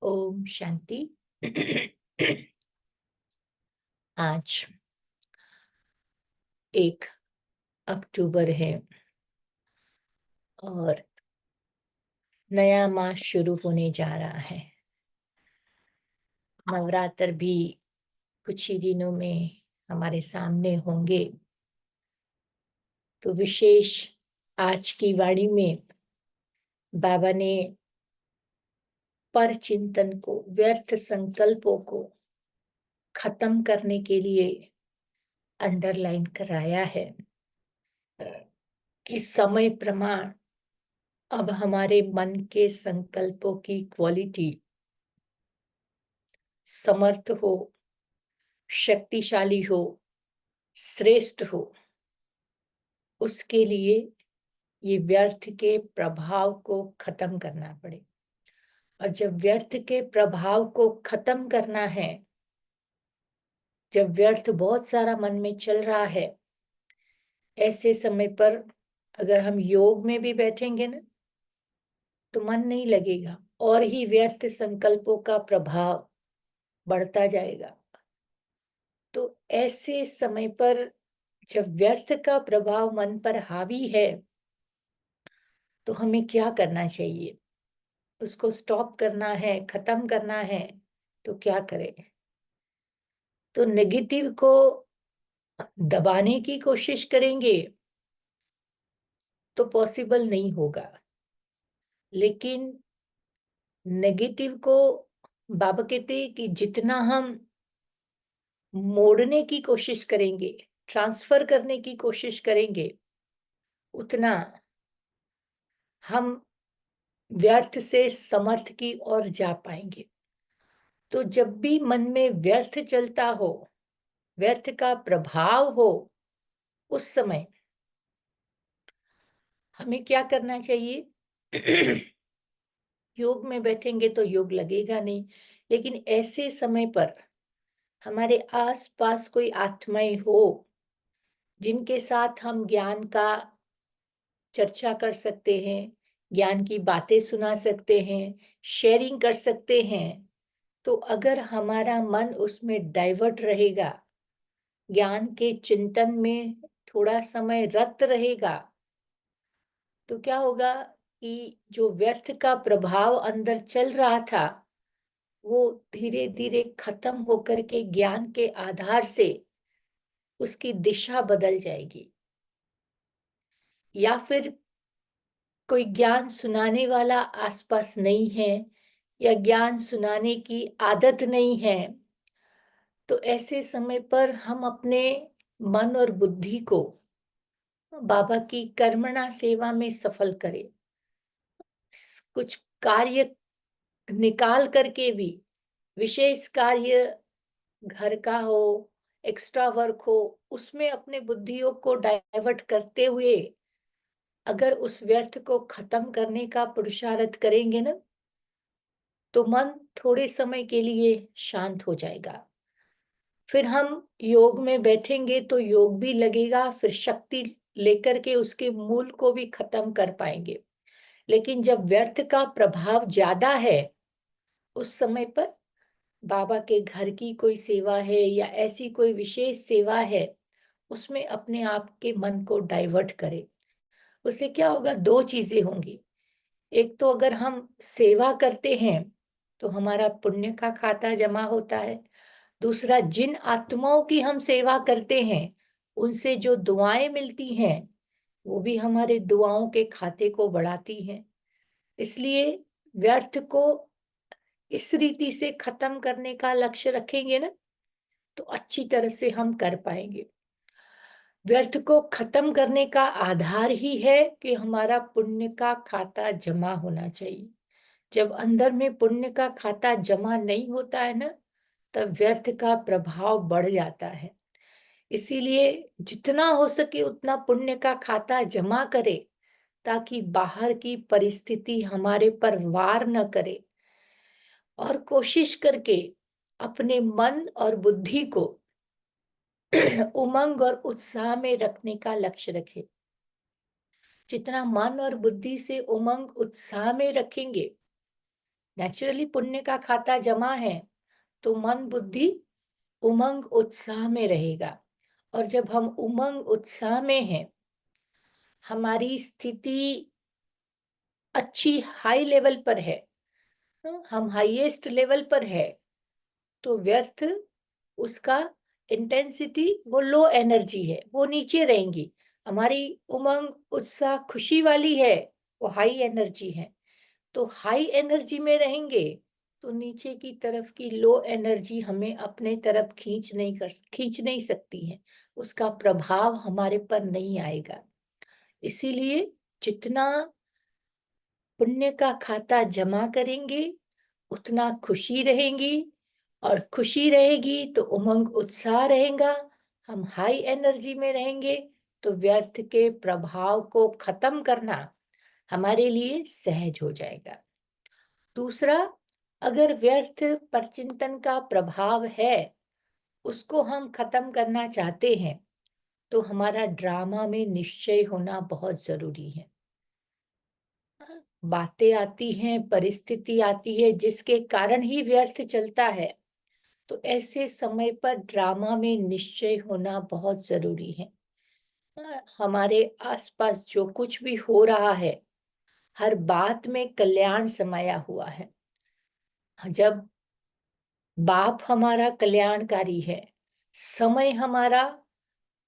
ओम शांति। आज 1 अक्टूबर है और नया मास शुरू होने जा रहा है। नवरात्र भी कुछ ही दिनों में हमारे सामने होंगे। तो विशेष आज की वाणी में बाबा ने पर चिंतन को, व्यर्थ संकल्पों को खत्म करने के लिए अंडरलाइन कराया है कि समय प्रमाण अब हमारे मन के संकल्पों की क्वालिटी समर्थ हो, शक्तिशाली हो, श्रेष्ठ हो, उसके लिए ये व्यर्थ के प्रभाव को खत्म करना पड़े। और जब व्यर्थ के प्रभाव को खत्म करना है, जब व्यर्थ बहुत सारा मन में चल रहा है, ऐसे समय पर अगर हम योग में भी बैठेंगे ना, तो मन नहीं लगेगा और ही व्यर्थ संकल्पों का प्रभाव बढ़ता जाएगा। तो ऐसे समय पर जब व्यर्थ का प्रभाव मन पर हावी है, तो हमें क्या करना चाहिए? उसको स्टॉप करना है, खत्म करना है, तो क्या करें? तो नेगेटिव को दबाने की कोशिश करेंगे तो पॉसिबल नहीं होगा। लेकिन नेगेटिव को बाबा कहते हैं कि जितना हम मोड़ने की कोशिश करेंगे, ट्रांसफर करने की कोशिश करेंगे, उतना हम व्यर्थ से समर्थ की ओर जा पाएंगे। तो जब भी मन में व्यर्थ चलता हो, व्यर्थ का प्रभाव हो, उस समय हमें क्या करना चाहिए? योग में बैठेंगे तो योग लगेगा नहीं, लेकिन ऐसे समय पर हमारे आसपास कोई आत्माएं हो जिनके साथ हम ज्ञान का चर्चा कर सकते हैं, ज्ञान की बातें सुना सकते हैं, शेयरिंग कर सकते हैं। तो अगर हमारा मन उसमें डाइवर्ट रहेगा, ज्ञान के चिंतन में थोड़ा समय रत रहेगा, तो क्या होगा कि जो व्यर्थ का प्रभाव अंदर चल रहा था, वो धीरे धीरे खत्म होकर के ज्ञान के आधार से उसकी दिशा बदल जाएगी। या फिर कोई ज्ञान सुनाने वाला आसपास नहीं है या ज्ञान सुनाने की आदत नहीं है, तो ऐसे समय पर हम अपने मन और बुद्धि को बाबा की कर्मणा सेवा में सफल करें। कुछ कार्य निकाल करके भी, विशेष कार्य घर का हो, एक्स्ट्रा वर्क हो, उसमें अपने बुद्धियों को डाइवर्ट करते हुए अगर उस व्यर्थ को खत्म करने का पुरुषार्थ करेंगे ना, तो मन थोड़े समय के लिए शांत हो जाएगा। फिर हम योग में बैठेंगे तो योग भी लगेगा, फिर शक्ति लेकर के उसके मूल को भी खत्म कर पाएंगे। लेकिन जब व्यर्थ का प्रभाव ज्यादा है, उस समय पर बाबा के घर की कोई सेवा है या ऐसी कोई विशेष सेवा है, उसमें अपने आप के मन को डाइवर्ट करें। उससे क्या होगा? दो चीजें होंगी। एक तो अगर हम सेवा करते हैं तो हमारा पुण्य का खाता जमा होता है। दूसरा, जिन आत्माओं की हम सेवा करते हैं उनसे जो दुआएं मिलती हैं, वो भी हमारे दुआओं के खाते को बढ़ाती हैं। इसलिए व्यर्थ को इस रीति से खत्म करने का लक्ष्य रखेंगे ना, तो अच्छी तरह से हम कर पाएंगे। व्यर्थ को खत्म करने का आधार ही है कि हमारा पुण्य का खाता जमा होना चाहिए। जब अंदर में पुण्य का खाता जमा नहीं होता है ना, तब व्यर्थ का प्रभाव बढ़ जाता है। इसीलिए जितना हो सके उतना पुण्य का खाता जमा करे, ताकि बाहर की परिस्थिति हमारे पर वार न करे, और कोशिश करके अपने मन और बुद्धि को उमंग और उत्साह में रखने का लक्ष्य रखे। जितना मन और बुद्धि से उमंग उत्साह में रखेंगे, नेचुरली पुण्य का खाता जमा है, तो मन बुद्धि उमंग उत्साह में रहेगा। और जब हम उमंग उत्साह में हैं, हमारी स्थिति अच्छी हाई लेवल पर है, हम हाईएस्ट लेवल पर है, तो व्यर्थ उसका इंटेंसिटी वो लो एनर्जी है, वो नीचे रहेंगी। हमारी उमंग उत्साह खुशी वाली है, वो हाई एनर्जी है। तो हाई एनर्जी में रहेंगे तो नीचे की तरफ की लो एनर्जी हमें अपने तरफ खींच नहीं सकती है, उसका प्रभाव हमारे पर नहीं आएगा। इसीलिए जितना पुण्य का खाता जमा करेंगे उतना खुशी रहेंगी, और खुशी रहेगी तो उमंग उत्साह रहेगा, हम हाई एनर्जी में रहेंगे, तो व्यर्थ के प्रभाव को खत्म करना हमारे लिए सहज हो जाएगा। दूसरा, अगर व्यर्थ परचिंतन का प्रभाव है, उसको हम खत्म करना चाहते हैं, तो हमारा ड्रामा में निश्चय होना बहुत जरूरी है। बातें आती हैं, परिस्थिति आती है जिसके कारण ही व्यर्थ चलता है, तो ऐसे समय पर ड्रामा में निश्चय होना बहुत जरूरी है। हमारे आसपास जो कुछ भी हो रहा है, हर बात में कल्याण समाया हुआ है। जब बाप हमारा कल्याणकारी है, समय हमारा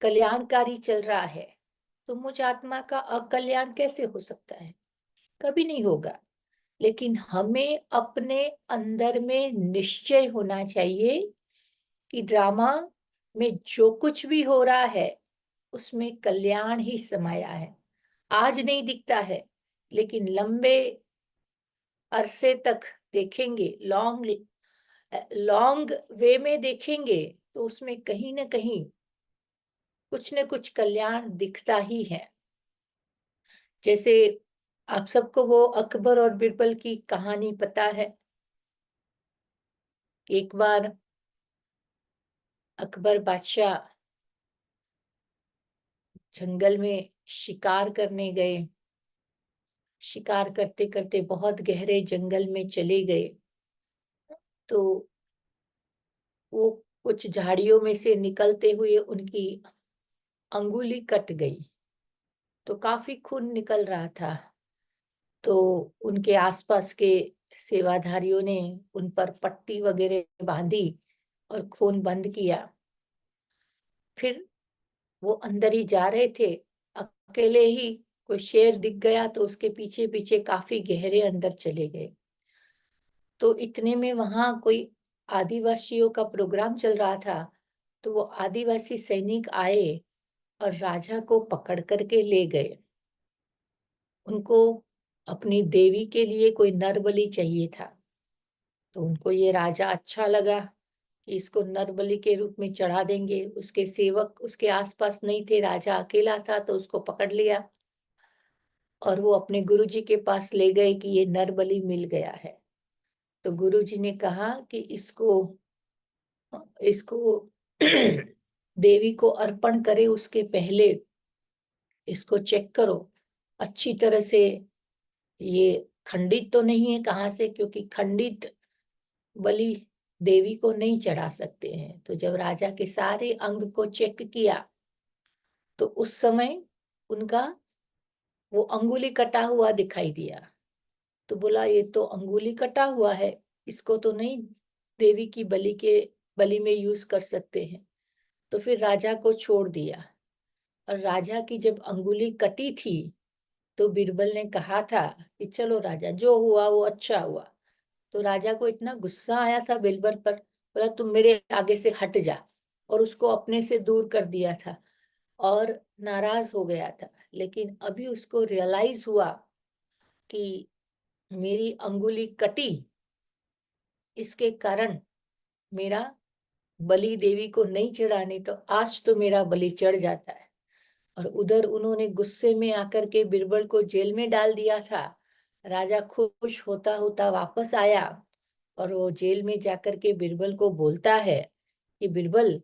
कल्याणकारी चल रहा है, तो मुझ आत्मा का अकल्याण कैसे हो सकता है? कभी नहीं होगा। लेकिन हमें अपने अंदर में निश्चय होना चाहिए कि ड्रामा में जो कुछ भी हो रहा है, उसमें कल्याण ही समाया है। आज नहीं दिखता है, लेकिन लंबे अरसे तक देखेंगे, लॉन्ग लॉन्ग वे में देखेंगे, तो उसमें कहीं ना कहीं कुछ न कुछ कल्याण दिखता ही है। जैसे आप सबको वो अकबर और बिरबल की कहानी पता है। एक बार अकबर बादशाह जंगल में शिकार करने गए। शिकार करते करते बहुत गहरे जंगल में चले गए, तो वो कुछ झाड़ियों में से निकलते हुए उनकी अंगुली कट गई, तो काफी खून निकल रहा था। तो उनके आसपास के सेवाधारियों ने उन पर पट्टी वगैरह बांधी और खून बंद किया। फिर वो अंदर ही जा रहे थे, अकेले ही कोई शेर दिख गया, तो उसके पीछे पीछे काफी गहरे अंदर चले गए। तो इतने में वहां कोई आदिवासियों का प्रोग्राम चल रहा था, तो वो आदिवासी सैनिक आए और राजा को पकड़ करके ले गए। उनको अपनी देवी के लिए कोई नर बलि चाहिए था, तो उनको ये राजा अच्छा लगा कि इसको नर बलि के रूप में चढ़ा देंगे। उसके सेवक उसके आसपास नहीं थे, राजा अकेला था, तो उसको पकड़ लिया और वो अपने गुरुजी के पास ले गए कि ये नर बलि मिल गया है। तो गुरुजी ने कहा कि इसको इसको देवी को अर्पण करे उसके पहले इसको चेक करो अच्छी तरह से, ये खंडित तो नहीं है कहाँ से, क्योंकि खंडित बलि देवी को नहीं चढ़ा सकते हैं। तो जब राजा के सारे अंग को चेक किया, तो उस समय उनका वो अंगुली कटा हुआ दिखाई दिया। तो बोला ये तो अंगुली कटा हुआ है, इसको तो नहीं देवी की बलि में यूज कर सकते हैं। तो फिर राजा को छोड़ दिया। और राजा की जब अंगुली कटी थी, तो बीरबल ने कहा था कि चलो राजा, जो हुआ वो अच्छा हुआ। तो राजा को इतना गुस्सा आया था बीरबल पर, बोला तुम मेरे आगे से हट जा, और उसको अपने से दूर कर दिया था और नाराज हो गया था। लेकिन अभी उसको रियलाइज हुआ कि मेरी अंगुली कटी, इसके कारण मेरा बलि देवी को नहीं चढ़ा, नहीं तो आज तो मेरा बलि चढ़ जाता है। और उधर उन्होंने गुस्से में आकर के बीरबल को जेल में डाल दिया था। राजा खुश होता होता वापस आया, और वो जेल में जाकर के बीरबल को बोलता है कि बीरबल,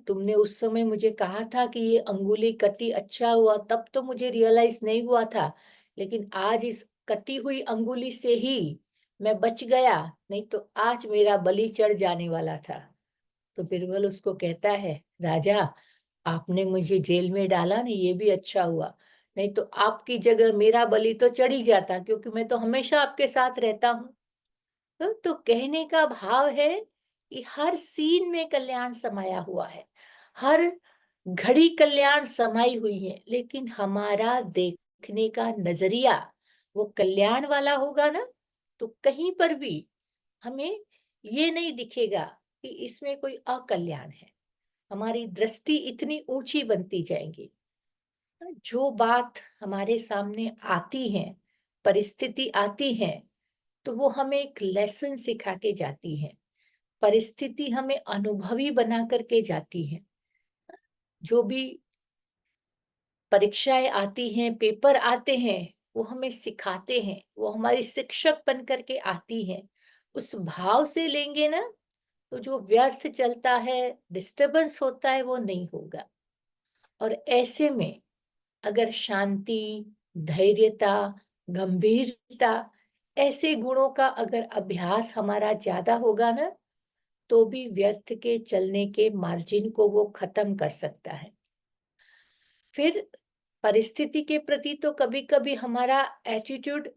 तुमने उस समय मुझे कहा था कि ये अंगुली कटी, अच्छा हुआ, तब तो मुझे रियलाइज नहीं हुआ था, लेकिन आज इस कटी हुई अंगुली से ही मैं बच गया, नहीं तो आज मेरा बलि चढ़ जाने वाला था। तो बिरबल उसको कहता है, राजा, आपने मुझे जेल में डाला ना, ये भी अच्छा हुआ, नहीं तो आपकी जगह मेरा बलि तो चढ़ ही जाता, क्योंकि मैं तो हमेशा आपके साथ रहता हूँ। तो कहने का भाव है कि हर सीन में कल्याण समाया हुआ है, हर घड़ी कल्याण समाई हुई है, लेकिन हमारा देखने का नजरिया वो कल्याण वाला होगा ना, तो कहीं पर भी हमें ये नहीं दिखेगा कि इसमें कोई अकल्याण है। हमारी दृष्टि इतनी ऊंची बनती जाएगी। जो बात हमारे सामने आती है, परिस्थिति आती है, तो वो हमें एक लेसन सिखा के जाती है। परिस्थिति हमें अनुभवी बना करके जाती है। जो भी परीक्षाएं आती हैं, पेपर आते हैं, वो हमें सिखाते हैं, वो हमारी शिक्षक बन करके आती हैं। उस भाव से लेंगे ना, तो जो व्यर्थ चलता है, डिस्टरबेंस होता है, वो नहीं होगा। और ऐसे में अगर शांति, धैर्यता, गंभीरता, ऐसे गुणों का अगर अभ्यास हमारा ज्यादा होगा ना, तो भी व्यर्थ के चलने के मार्जिन को वो खत्म कर सकता है। फिर परिस्थिति के प्रति तो कभी-कभी हमारा एटीट्यूड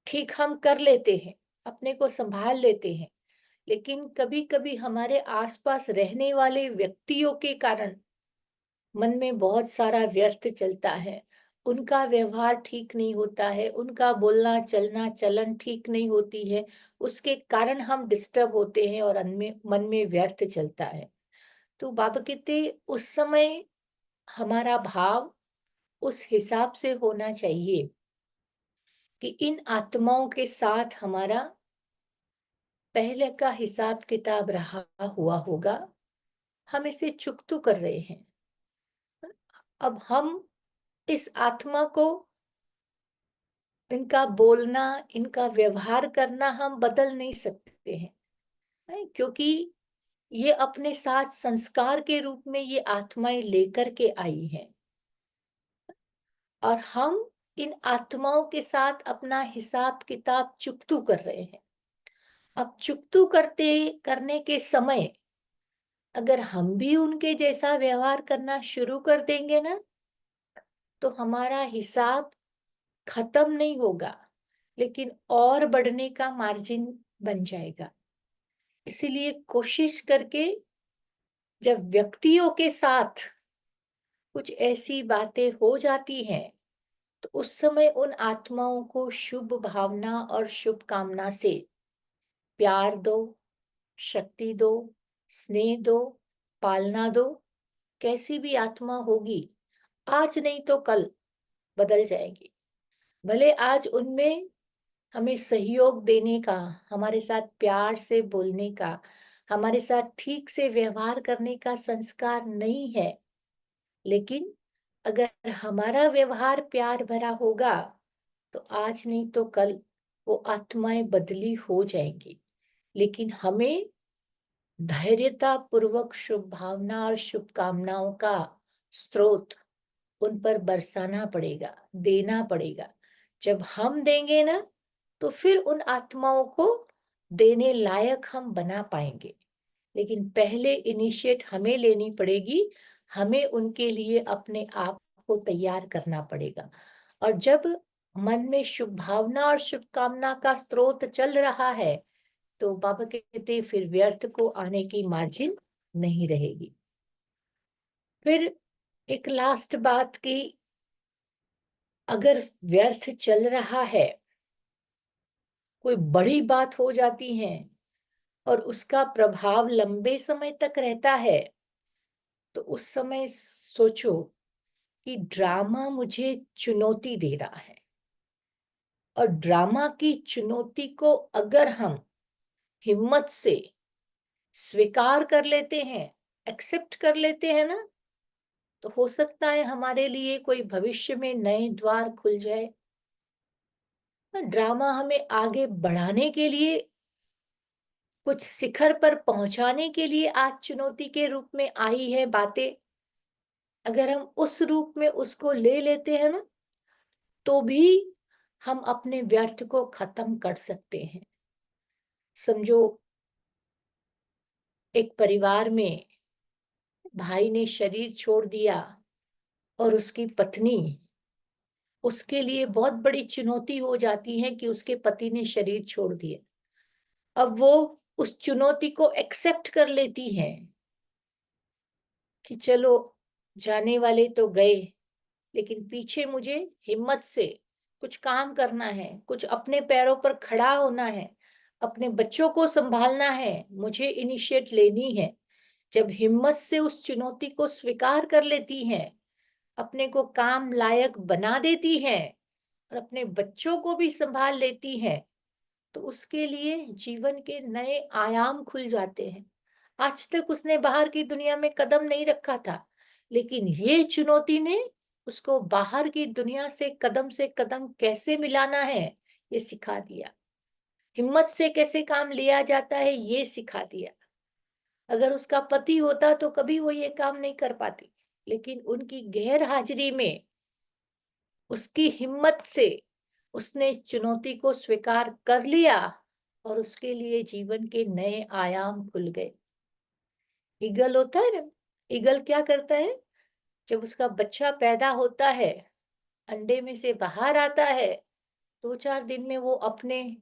ठीक हम कर लेते हैं, अपने को संभाल लेते हैं, लेकिन कभी-कभी हमारे आसपास रहने वाले व्यक्तियों के कारण मन में बहुत सारा व्यर्थ चलता है। उनका व्यवहार ठीक नहीं होता है, उनका बोलना, चलना, चलन ठीक नहीं होती है, उसके कारण हम डिस्टर्ब होते हैं और मन में व्यर्थ चलता है। तो बाबा कहते उस समय हमारा भाव उस हिसाब से होना चाहिए कि इन आत्माओं के साथ हमारा पहले का हिसाब किताब रहा हुआ होगा, हम इसे चुकतू कर रहे हैं। अब हम इस आत्मा को, इनका बोलना, इनका व्यवहार करना हम बदल नहीं सकते हैं, नहीं? क्योंकि ये अपने साथ संस्कार के रूप में ये आत्माएं लेकर के आई हैं, और हम इन आत्माओं के साथ अपना हिसाब किताब चुकतू कर रहे हैं। अब चुकतू करने के समय अगर हम भी उनके जैसा व्यवहार करना शुरू कर देंगे ना, तो हमारा हिसाब खत्म नहीं होगा, लेकिन और बढ़ने का मार्जिन बन जाएगा। इसीलिए कोशिश करके जब व्यक्तियों के साथ कुछ ऐसी बातें हो जाती हैं, तो उस समय उन आत्माओं को शुभ भावना और शुभकामना से प्यार दो, शक्ति दो, स्नेह दो, पालना दो। कैसी भी आत्मा होगी, आज नहीं तो कल बदल जाएगी। भले आज उनमें हमें सहयोग देने का, हमारे साथ प्यार से बोलने का, हमारे साथ ठीक से व्यवहार करने का संस्कार नहीं है, लेकिन अगर हमारा व्यवहार प्यार भरा होगा, तो आज नहीं तो कल वो आत्माएं बदली हो जाएंगी। लेकिन हमें धैर्यता पूर्वक शुभ भावना और शुभकामनाओं का स्रोत उन पर बरसाना पड़ेगा, देना पड़ेगा। जब हम देंगे ना, तो फिर उन आत्माओं को देने लायक हम बना पाएंगे। लेकिन पहले इनिशिएट हमें लेनी पड़ेगी, हमें उनके लिए अपने आप को तैयार करना पड़ेगा। और जब मन में शुभ भावना और शुभकामना का स्रोत चल रहा है, तो बाबा कहते हैं फिर व्यर्थ को आने की मार्जिन नहीं रहेगी। फिर एक लास्ट बात की, अगर व्यर्थ चल रहा है, कोई बड़ी बात हो जाती है और उसका प्रभाव लंबे समय तक रहता है, तो उस समय सोचो कि ड्रामा मुझे चुनौती दे रहा है, और ड्रामा की चुनौती को अगर हम हिम्मत से स्वीकार कर लेते हैं, एक्सेप्ट कर लेते हैं ना, तो हो सकता है हमारे लिए कोई भविष्य में नए द्वार खुल जाए। ड्रामा हमें आगे बढ़ाने के लिए, कुछ शिखर पर पहुंचाने के लिए आज चुनौती के रूप में आई है बातें। अगर हम उस रूप में उसको ले लेते हैं ना, तो भी हम अपने व्यर्थ को खत्म कर सकते हैं। समझो, एक परिवार में भाई ने शरीर छोड़ दिया और उसकी पत्नी, उसके लिए बहुत बड़ी चुनौती हो जाती है कि उसके पति ने शरीर छोड़ दिया। अब वो उस चुनौती को एक्सेप्ट कर लेती है कि चलो, जाने वाले तो गए, लेकिन पीछे मुझे हिम्मत से कुछ काम करना है, कुछ अपने पैरों पर खड़ा होना है, अपने बच्चों को संभालना है, मुझे इनिशिएट लेनी है। जब हिम्मत से उस चुनौती को स्वीकार कर लेती हैं, अपने को काम लायक बना देती हैं और अपने बच्चों को भी संभाल लेती हैं, तो उसके लिए जीवन के नए आयाम खुल जाते हैं। आज तक उसने बाहर की दुनिया में कदम नहीं रखा था, लेकिन ये चुनौती ने उसको बाहर की दुनिया से कदम कैसे मिलाना है, ये सिखा दिया। हिम्मत से कैसे काम लिया जाता है, ये सिखा दिया। अगर उसका पति होता तो कभी वो ये काम नहीं कर पाती, लेकिन उनकी गैर हाजिरी में, उसकी हिम्मत से उसने चुनौती को स्वीकार कर लिया और उसके लिए जीवन के नए आयाम खुल गए। ईगल होता है ना, ईगल क्या करता है, जब उसका बच्चा पैदा होता है, अंडे में से बाहर आता है, 2-4 दिन में वो अपने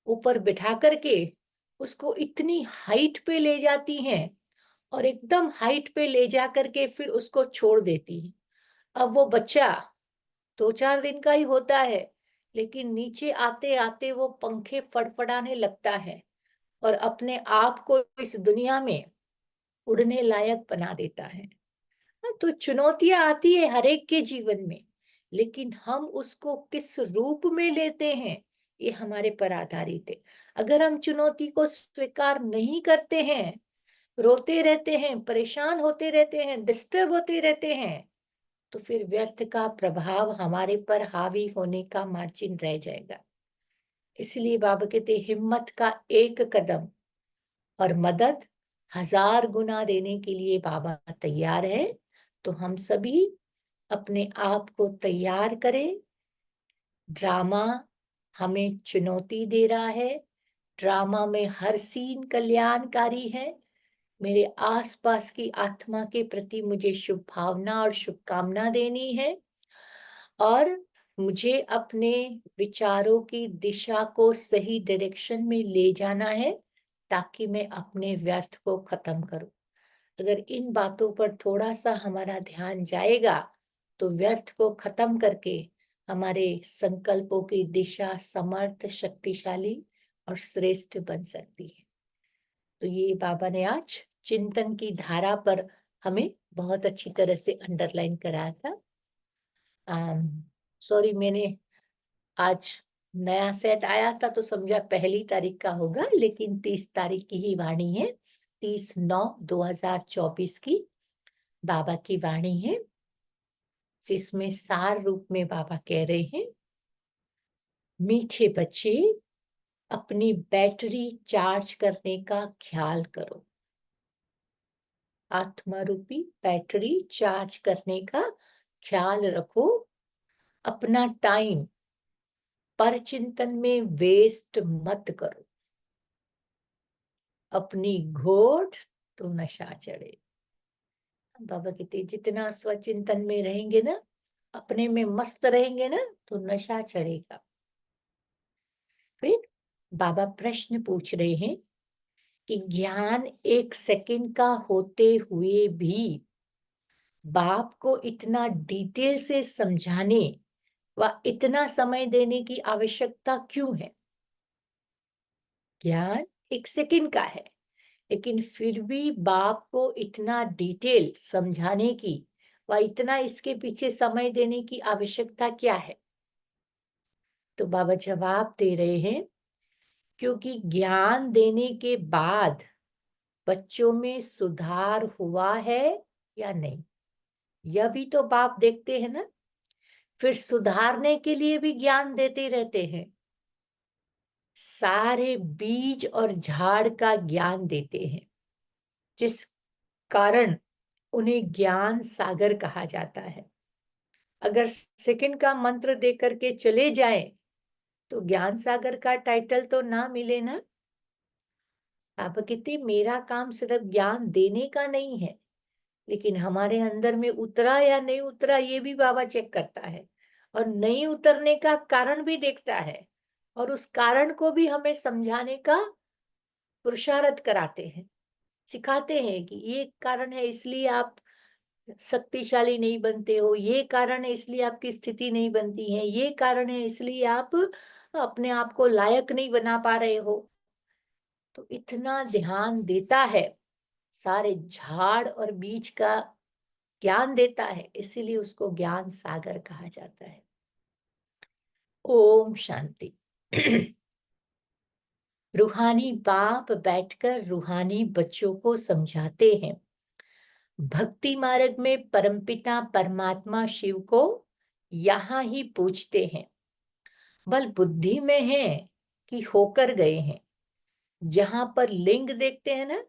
ऊपर बिठा करके उसको इतनी हाइट पे ले जाती हैं और एकदम हाइट पे ले जा करके फिर उसको छोड़ देती हैं। अब वो बच्चा 2-4 दिन का ही होता है, लेकिन नीचे आते-आते वो पंखे फड़फड़ाने लगता है और अपने आप को इस दुनिया में उड़ने लायक बना देता है। हाँ, तो चुनौतियाँ आती है हर एक के जीवन में, लेकिन हम उसको किस रूप में लेते हैं, ये हमारे पर आधारित है। अगर हम चुनौती को स्वीकार नहीं करते हैं, रोते रहते हैं, परेशान होते रहते हैं, डिस्टर्ब होते रहते हैं, तो फिर व्यर्थ का प्रभाव हमारे पर हावी होने का मार्जिन रह जाएगा। इसलिए बाबा कहते हैं, हिम्मत का एक कदम और मदद 1000 गुना देने के लिए बाबा तैयार है। तो हम सभी अपने आप को तैयार करें। ड्रामा हमें चुनौती दे रहा है, ड्रामा में हर सीन कल्याणकारी है। मेरे आसपास की आत्मा के प्रति मुझे शुभ भावना और शुभकामना देनी है और मुझे अपने विचारों की दिशा को सही डायरेक्शन में ले जाना है, ताकि मैं अपने व्यर्थ को खत्म करूं। अगर इन बातों पर थोड़ा सा हमारा ध्यान जाएगा, तो व्यर्थ को खत्म करके हमारे संकल्पों की दिशा समर्थ, शक्तिशाली और श्रेष्ठ बन सकती है। तो ये बाबा ने आज चिंतन की धारा पर हमें बहुत अच्छी तरह से अंडरलाइन कराया था। सॉरी, मैंने आज नया सेट आया था तो समझा 1 तारीख का होगा, लेकिन 30 तारीख की ही वाणी है। 30/9/2024 की बाबा की वाणी है, जिसमें सार रूप में बाबा कह रहे हैं, मीठे बच्चे, अपनी बैटरी चार्ज करने का ख्याल करो। आत्मा रूपी बैटरी चार्ज करने का ख्याल रखो। अपना टाइम पर चिंतन में वेस्ट मत करो। अपनी घोड़ तो नशा चढ़े। बाबा कहते जितना स्वचिंतन में रहेंगे ना, अपने में मस्त रहेंगे ना, तो नशा चढ़ेगा। फिर बाबा प्रश्न पूछ रहे हैं कि ज्ञान 1 सेकंड का होते हुए भी बाप को इतना डिटेल से समझाने व इतना समय देने की आवश्यकता क्यों है? ज्ञान 1 सेकंड का है, लेकिन फिर भी बाप को इतना डिटेल समझाने की व इतना इसके पीछे समय देने की आवश्यकता क्या है? तो बाबा जवाब दे रहे हैं, क्योंकि ज्ञान देने के बाद बच्चों में सुधार हुआ है या नहीं, यह भी तो बाप देखते हैं ना। फिर सुधारने के लिए भी ज्ञान देते रहते हैं। सारे बीज और झाड़ का ज्ञान देते हैं, जिस कारण उन्हें ज्ञान सागर कहा जाता है। अगर सेकंड का मंत्र दे करके चले जाएं, तो ज्ञान सागर का टाइटल तो ना मिले ना। बाबा कहते मेरा काम सिर्फ ज्ञान देने का नहीं है, लेकिन हमारे अंदर में उतरा या नहीं उतरा ये भी बाबा चेक करता है, और नहीं उतरने का कारण भी देखता है, और उस कारण को भी हमें समझाने का पुरुषार्थ कराते हैं, सिखाते हैं कि ये कारण है इसलिए आप शक्तिशाली नहीं बनते हो, ये कारण है इसलिए आपकी स्थिति नहीं बनती है, ये कारण है इसलिए आप अपने आप को लायक नहीं बना पा रहे हो। तो इतना ध्यान देता है, सारे झाड़ और बीज का ज्ञान देता है, इसीलिए उसको ज्ञान सागर कहा जाता है। ओम शांति। रूहानी बाप बैठकर रूहानी बच्चों को समझाते हैं। भक्ति मार्ग में परमपिता परमात्मा शिव को यहाँ ही पूछते हैं। बल बुद्धि में है कि होकर गए हैं। जहां पर लिंग देखते हैं ना,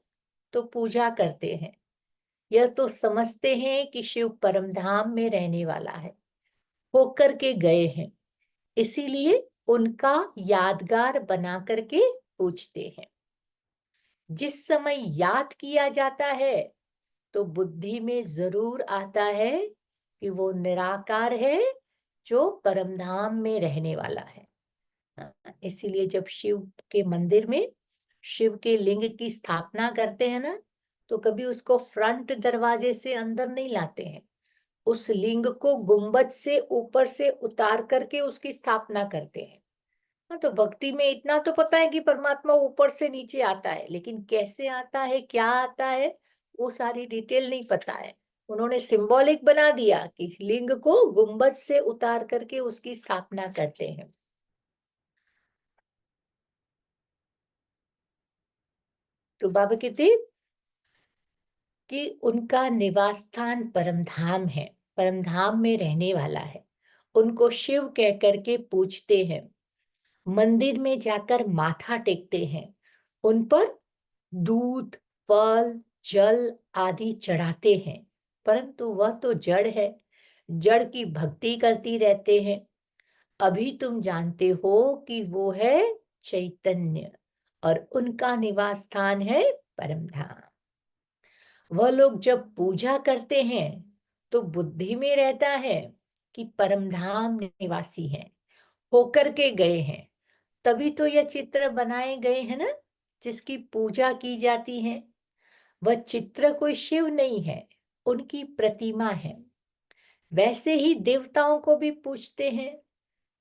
तो पूजा करते हैं। यह तो समझते हैं कि शिव परमधाम में रहने वाला है, होकर के गए हैं, इसीलिए उनका यादगार बना करके पूछते हैं। जिस समय याद किया जाता है तो बुद्धि में जरूर आता है कि वो निराकार है जो परमधाम में रहने वाला है। इसीलिए जब शिव के मंदिर में शिव के लिंग की स्थापना करते हैं ना, तो कभी उसको फ्रंट दरवाजे से अंदर नहीं लाते हैं। उस लिंग को गुंबद से ऊपर से उतार करके उसकी स्थापना करते हैं। हाँ, तो भक्ति में इतना तो पता है कि परमात्मा ऊपर से नीचे आता है, लेकिन कैसे आता है, क्या आता है, वो सारी डिटेल नहीं पता है। उन्होंने सिंबॉलिक बना दिया कि लिंग को गुंबद से उतार करके उसकी स्थापना करते हैं। तो बाबा कहते कि उनका निवास स्थान परमधाम है, परमधाम में रहने वाला है। उनको शिव कह करके पूछते हैं। मंदिर में जाकर माथा टेकते हैं। उन पर दूध, फल, जल आदि चढ़ाते हैं, परंतु वह तो जड़ है, जड़ की भक्ति करती रहते हैं। अभी तुम जानते हो कि वो है चैतन्य, और उनका निवास स्थान है परमधाम। वह लोग जब पूजा करते हैं तो बुद्धि में रहता है कि परमधाम निवासी हैं, होकर के गए हैं। तभी तो यह चित्र बनाए गए हैं ना, जिसकी पूजा की जाती है। वह चित्र कोई शिव नहीं है, उनकी प्रतिमा है। वैसे ही देवताओं को भी पूजते हैं।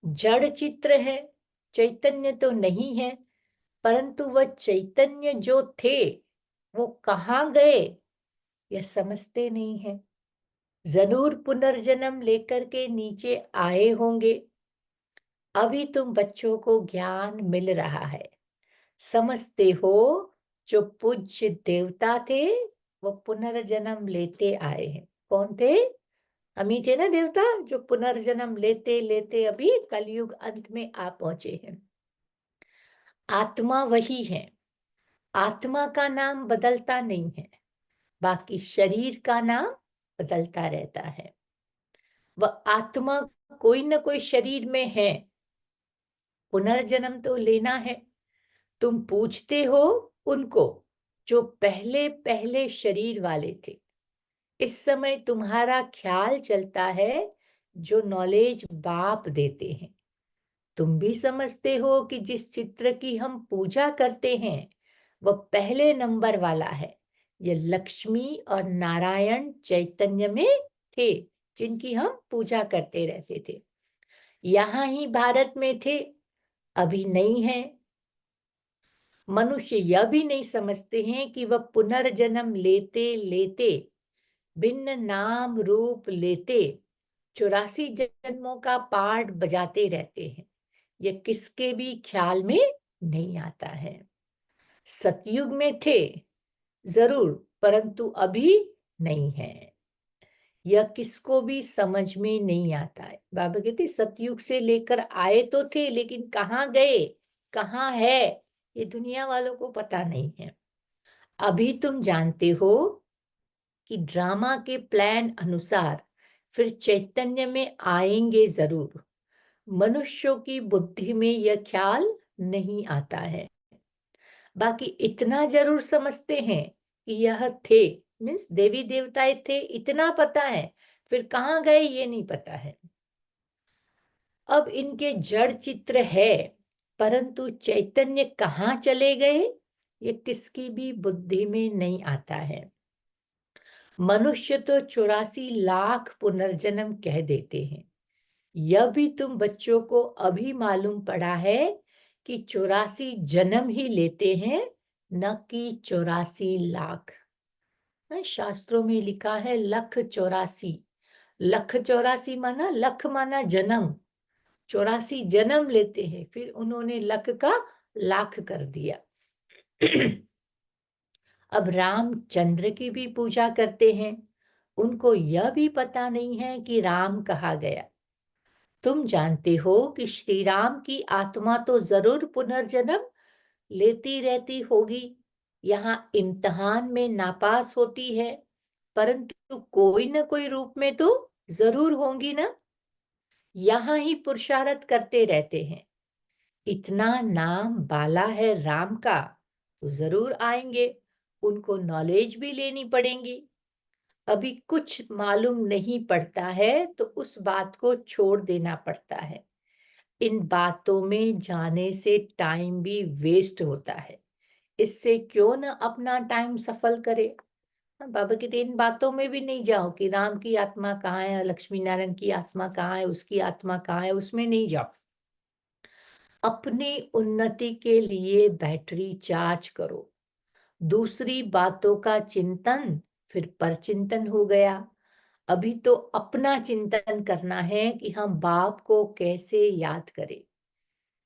जड़ चित्र है, चैतन्य तो नहीं है, परंतु वह चैतन्य जो थे वो कहाँ गए यह समझते नहीं है। जरूर पुनर्जन्म लेकर के नीचे आए होंगे। अभी तुम बच्चों को ज्ञान मिल रहा है। समझते हो जो पूज्य देवता थे वो पुनर्जन्म लेते आए हैं। कौन थे? हम ही थे ना देवता, जो पुनर्जन्म लेते लेते अभी कलयुग अंत में आ पहुंचे हैं। आत्मा वही है। आत्मा का नाम बदलता नहीं है, बाकी शरीर का नाम बदलता रहता है। वह आत्मा कोई न कोई शरीर में है, पुनर्जन्म तो लेना है। तुम पूछते हो उनको जो पहले पहले शरीर वाले थे। इस समय तुम्हारा ख्याल चलता है जो नॉलेज बाप देते हैं। तुम भी समझते हो कि जिस चित्र की हम पूजा करते हैं वह पहले नंबर वाला है। ये लक्ष्मी और नारायण चैतन्य में थे, जिनकी हम पूजा करते रहते थे। यहाँ ही भारत में थे, अभी नहीं है। मनुष्य यह भी नहीं समझते हैं कि वह पुनर्जन्म लेते लेते, भिन्न नाम रूप लेते 84 जन्मों का पाठ बजाते रहते हैं। यह किसके भी ख्याल में नहीं आता है। सतयुग में थे जरूर, परंतु अभी नहीं है। यह किसको भी समझ में नहीं आता है। बाबा कहते सतयुग से लेकर आए तो थे, लेकिन कहाँ गए, कहाँ है, ये दुनिया वालों को पता नहीं है। अभी तुम जानते हो कि ड्रामा के प्लान अनुसार फिर चैतन्य में आएंगे जरूर। मनुष्यों की बुद्धि में यह ख्याल नहीं आता है। बाकी इतना जरूर समझते हैं कि यह थे, मीन्स देवी देवताएं थे, इतना पता है। फिर कहाँ गए ये नहीं पता है। अब इनके जड़ चित्र है, परंतु चैतन्य कहाँ चले गए ये किसकी भी बुद्धि में नहीं आता है। मनुष्य तो 84 लाख पुनर्जन्म कह देते हैं। यह भी तुम बच्चों को अभी मालूम पड़ा है कि 84 जन्म ही लेते हैं, न कि 84 लाख। शास्त्रों में लिखा है 1,84,000। 1,84,000 माना, लख माना जन्म, 84 जन्म लेते हैं, फिर उन्होंने लख का लाख कर दिया। अब रामचंद्र की भी पूजा करते हैं, उनको यह भी पता नहीं है कि राम कहाँ गया। तुम जानते हो कि श्री राम की आत्मा तो जरूर पुनर्जन्म लेती रहती होगी, यहाँ इम्तिहान में नापास होती है, परंतु कोई न कोई रूप में तो जरूर होंगी ना। यहाँ ही पुरुषार्थ करते रहते हैं। इतना नाम बाला है राम का, तो जरूर आएंगे। उनको नॉलेज भी लेनी पड़ेगी। अभी कुछ मालूम नहीं पड़ता है तो उस बात को छोड़ देना पड़ता है। इन बातों में जाने से टाइम भी वेस्ट होता है। इससे क्यों न अपना टाइम सफल करे। बाबा कहते इन बातों में भी नहीं जाओ कि राम की आत्मा कहाँ है, लक्ष्मी नारायण की आत्मा कहाँ है, उसकी आत्मा कहाँ है, उसमें नहीं जाओ। अपनी उन्नति के लिए बैटरी चार्ज करो। दूसरी बातों का चिंतन फिर परचिंतन हो गया। अभी तो अपना चिंतन करना है कि हम बाप को कैसे याद करें।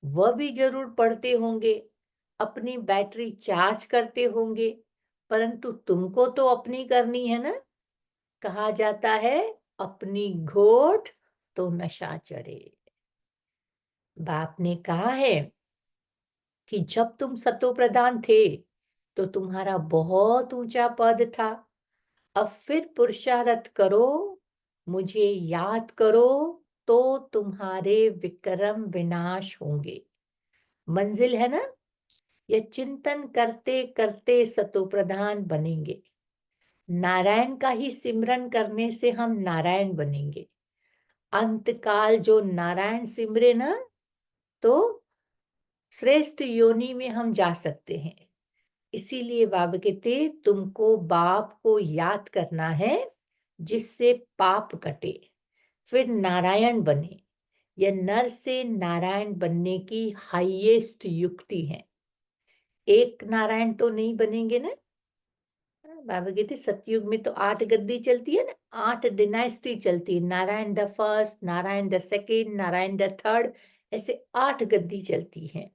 वह भी जरूर पढ़ते होंगे, अपनी बैटरी चार्ज करते होंगे, परंतु तुमको तो अपनी करनी है ना। कहा जाता है अपनी घोट तो नशा चढ़े। बाप ने कहा है कि जब तुम सतो प्रधान थे तो तुम्हारा बहुत ऊंचा पद था। अब फिर पुरुषार्थ करो, मुझे याद करो, तो तुम्हारे विक्रम विनाश होंगे। मंजिल है ना, यह चिंतन करते करते सतो प्रधान बनेंगे। नारायण का ही सिमरन करने से हम नारायण बनेंगे। अंतकाल जो नारायण सिमरे ना, तो श्रेष्ठ योनि में हम जा सकते हैं। इसीलिए बाबा कहते तुमको बाप को याद करना है, जिससे पाप कटे, फिर नारायण बने। यह नर से नारायण बनने की हाईएस्ट युक्ति है। एक नारायण तो नहीं बनेंगे ना। बाबा कहते सतयुग में तो 8 गद्दी चलती है ना, 8 डिनाइस्टी चलती है। Narayan the first, Narayan the second, Narayan the third, ऐसे 8 गद्दी चलती हैं।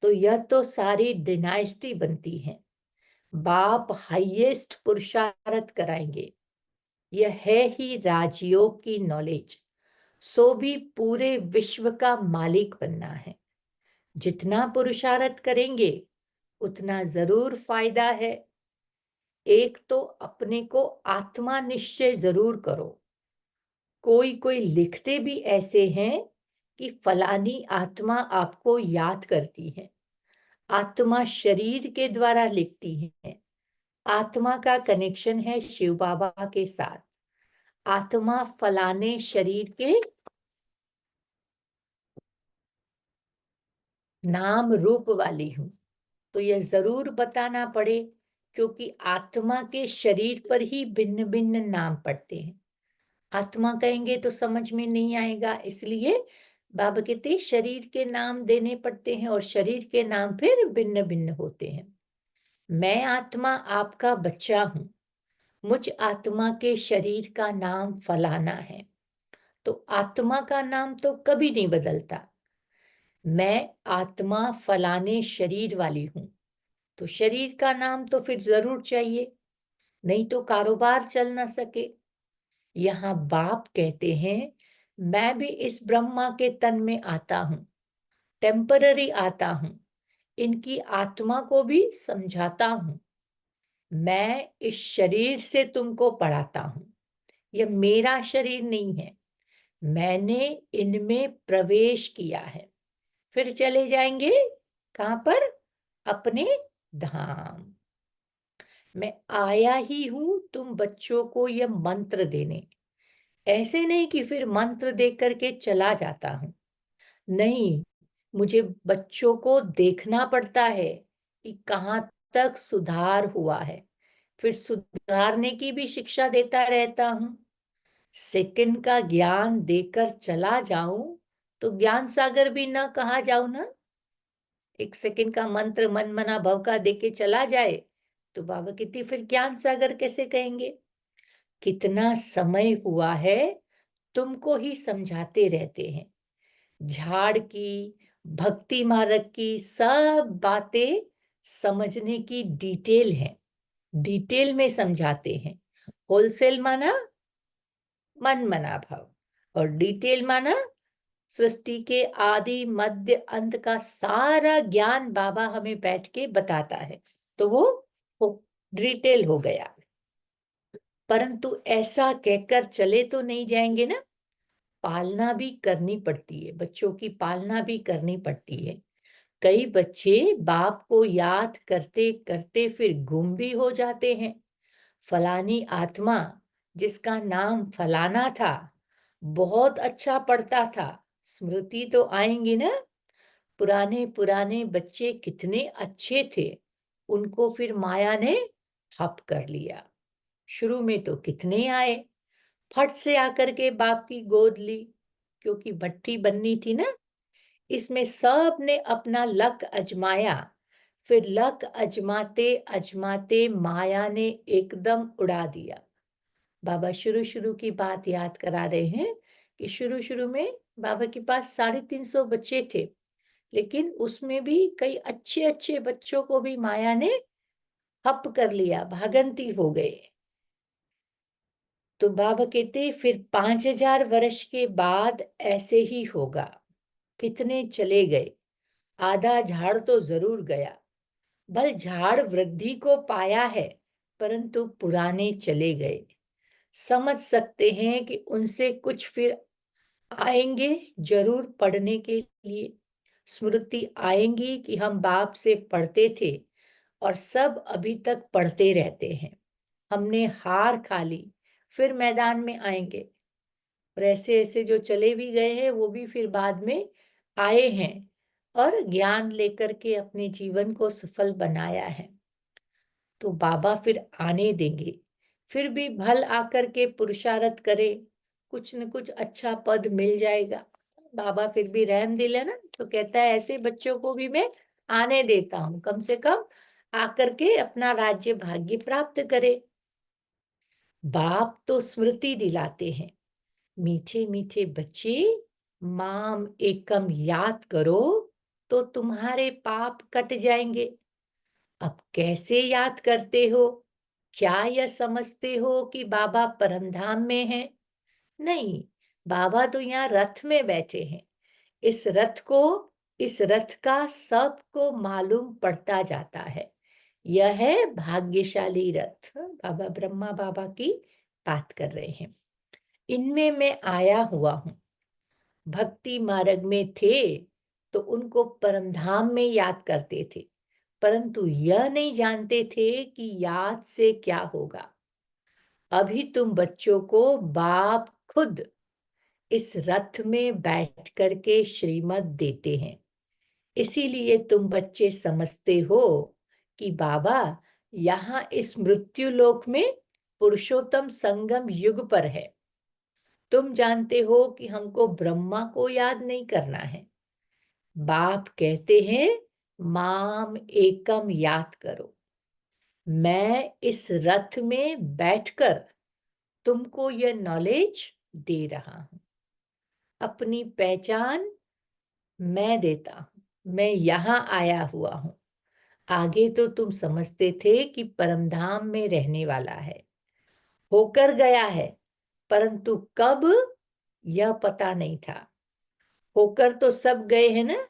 तो यह तो सारी डिनाइस्टी बनती है। बाप हाईएस्ट पुरुषार्थ कराएंगे। यह है ही राजयोग की नॉलेज। सो भी पूरे विश्व का मालिक बनना है। जितना पुरुषार्थ करेंगे उतना जरूर फायदा है। एक तो अपने को आत्मा निश्चय जरूर करो। कोई कोई लिखते भी ऐसे हैं कि फलानी आत्मा आपको याद करती है। आत्मा शरीर के द्वारा लिखती है। आत्मा का कनेक्शन है शिव बाबा के साथ। आत्मा फलाने शरीर के नाम रूप वाली हूं। तो यह जरूर बताना पड़े, क्योंकि आत्मा के शरीर पर ही भिन्न भिन्न नाम पड़ते हैं। आत्मा कहेंगे तो समझ में नहीं आएगा, इसलिए बाबा कहते शरीर के नाम देने पड़ते हैं, और शरीर के नाम फिर भिन्न भिन्न होते हैं। मैं आत्मा आपका बच्चा हूं। मुझ आत्मा के शरीर का नाम फलाना है। तो आत्मा का नाम तो कभी नहीं बदलता। मैं आत्मा फलाने शरीर वाली हूं, तो शरीर का नाम तो फिर जरूर चाहिए, नहीं तो कारोबार चल ना सके। यहाँ बाप कहते हैं मैं भी इस ब्रह्मा के तन में आता हूं, टेम्पररी आता हूं, इनकी आत्मा को भी समझाता हूं। मैं इस शरीर से तुमको पढ़ाता हूं। यह मेरा शरीर नहीं है। मैंने इनमें प्रवेश किया है। फिर चले जाएंगे कहाँ पर? अपने धाम। मैं आया ही हूं तुम बच्चों को यह मंत्र देने। ऐसे नहीं कि फिर मंत्र दे करके चला जाता हूं। नहीं, मुझे बच्चों को देखना पड़ता है कि कहाँ तक सुधार हुआ है। फिर सुधारने की भी शिक्षा देता रहता हूं। सेकंड का ज्ञान देकर चला जाऊं तो ज्ञान सागर भी न कहा जाऊं ना। एक सेकंड का मंत्र मन मना भव का देके चला जाए तो बाबा कहती फिर ज्ञान सागर कैसे कहेंगे? कितना समय हुआ है तुमको ही समझाते रहते हैं। झाड़ की, भक्ति मार्ग की सब बातें समझने की डिटेल है। डिटेल में समझाते हैं। होलसेल माना मन मना भाव, और डिटेल माना सृष्टि के आदि मध्य अंत का सारा ज्ञान बाबा हमें बैठ के बताता है। तो वो डिटेल हो गया। परंतु ऐसा कहकर चले तो नहीं जाएंगे ना। पालना भी करनी पड़ती है, बच्चों की पालना भी करनी पड़ती है। कई बच्चे बाप को याद करते करते फिर गुम भी हो जाते हैं। फलानी आत्मा जिसका नाम फलाना था, बहुत अच्छा पढ़ता था। स्मृति तो आएंगी ना। पुराने पुराने बच्चे कितने अच्छे थे, उनको फिर माया ने हप कर लिया। शुरू में तो कितने आए, फट से आकर के बाप की गोद ली, क्योंकि भट्टी बननी थी ना। इसमें सब ने अपना लक आजमाया। फिर लक आजमाते आजमाते माया ने एकदम उड़ा दिया। बाबा शुरू शुरू की बात याद करा रहे हैं कि शुरू शुरू में बाबा के पास 350 बच्चे थे, लेकिन उसमें भी कई अच्छे अच्छे बच्चों को भी माया ने हप कर लिया, भागंती हो गए। तो बाबा कहते फिर 5000 वर्ष के बाद ऐसे ही होगा। कितने चले गए, आधा झाड़ तो जरूर गया। भल झाड़ वृद्धि को पाया है, परंतु पुराने चले गए। समझ सकते हैं कि उनसे कुछ फिर आएंगे जरूर पढ़ने के लिए। स्मृति आएंगी कि हम बाप से पढ़ते थे और सब अभी तक पढ़ते रहते हैं। हमने हार खा ली, फिर मैदान में आएंगे। और ऐसे ऐसे जो चले भी गए हैं वो भी फिर बाद में आए हैं और ज्ञान लेकर के अपने जीवन को सफल बनाया है। तो बाबा फिर आने देंगे। फिर भी भल आकर के पुरुषार्थ करे, कुछ न कुछ अच्छा पद मिल जाएगा। बाबा फिर भी रहम दिल है ना, तो कहता है ऐसे बच्चों को भी मैं आने देता हूँ, कम से कम आकर के अपना राज्य भाग्य प्राप्त करे। बाप तो स्मृति दिलाते हैं, मीठे मीठे बच्चे माम एकम याद करो तो तुम्हारे पाप कट जाएंगे। अब कैसे याद करते हो? क्या यह समझते हो कि बाबा परमधाम में है? नहीं, बाबा तो यहाँ रथ में बैठे हैं। इस रथ का सबको मालूम पड़ता जाता है। यह है भाग्यशाली रथ। बाबा ब्रह्मा बाबा की बात कर रहे हैं। इनमें मैं आया हुआ हूं। भक्ति मार्ग में थे तो उनको परमधाम में याद करते थे, परंतु यह नहीं जानते थे कि याद से क्या होगा। अभी तुम बच्चों को बाप खुद इस रथ में बैठ करके श्रीमत देते हैं। इसीलिए तुम बच्चे समझते हो कि बाबा यहाँ इस मृत्यु लोक में पुरुषोत्तम संगम युग पर है। तुम जानते हो कि हमको ब्रह्मा को याद नहीं करना है। बाप कहते हैं माम एकम याद करो। मैं इस रथ में बैठकर तुमको यह नॉलेज दे रहा हूं। अपनी पहचान मैं देता हूं, मैं यहां आया हुआ हूं। आगे तो तुम समझते थे कि परमधाम में रहने वाला है, होकर गया है, परंतु कब यह पता नहीं था। होकर तो सब गए हैं ना,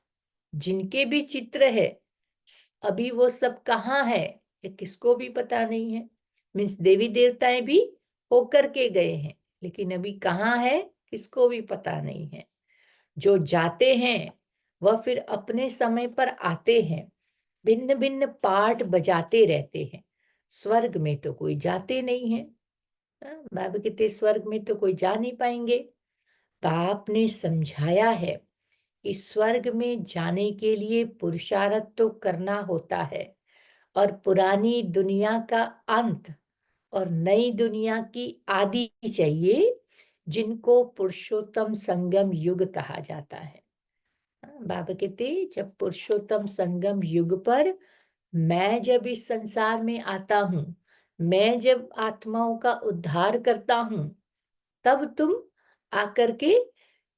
जिनके भी चित्र है, अभी वो सब कहाँ है ये किसको भी पता नहीं है। मीन्स देवी देवताएं भी होकर के गए हैं, लेकिन अभी कहाँ है किसको भी पता नहीं है। जो जाते हैं वह फिर अपने समय पर आते हैं, भिन्न भिन्न पार्ट बजाते रहते हैं। स्वर्ग में तो कोई जाते नहीं है। बाबा कहते स्वर्ग में तो कोई जा नहीं पाएंगे। बाप ने समझाया है कि स्वर्ग में जाने के लिए पुरुषार्थ तो करना होता है, और पुरानी दुनिया का अंत और नई दुनिया की आदि चाहिए, जिनको पुरुषोत्तम संगम युग कहा जाता है। बाबा कहते जब पुरुषोत्तम संगम युग पर मैं जब इस संसार में आता हूं, मैं जब आत्माओं का उद्धार करता हूं, तब तुम आकर के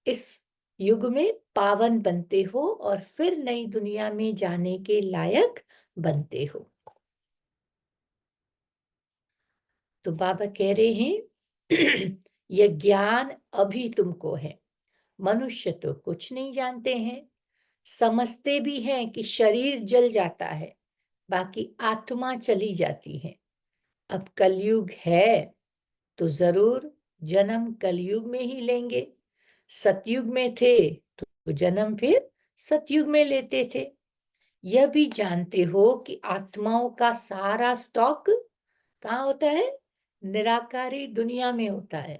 इस युग में पावन बनते हो और फिर नई दुनिया में जाने के लायक बनते हो। तो बाबा कह रहे हैं यह ज्ञान अभी तुमको है। मनुष्य तो कुछ नहीं जानते हैं, समझते भी हैं कि शरीर जल जाता है, बाकी आत्मा चली जाती है। अब कलयुग है तो जरूर जन्म कलयुग में ही लेंगे। सतयुग में थे तो जन्म फिर सतयुग में लेते थे। यह भी जानते हो कि आत्माओं का सारा स्टॉक कहाँ होता है? निराकारी दुनिया में होता है।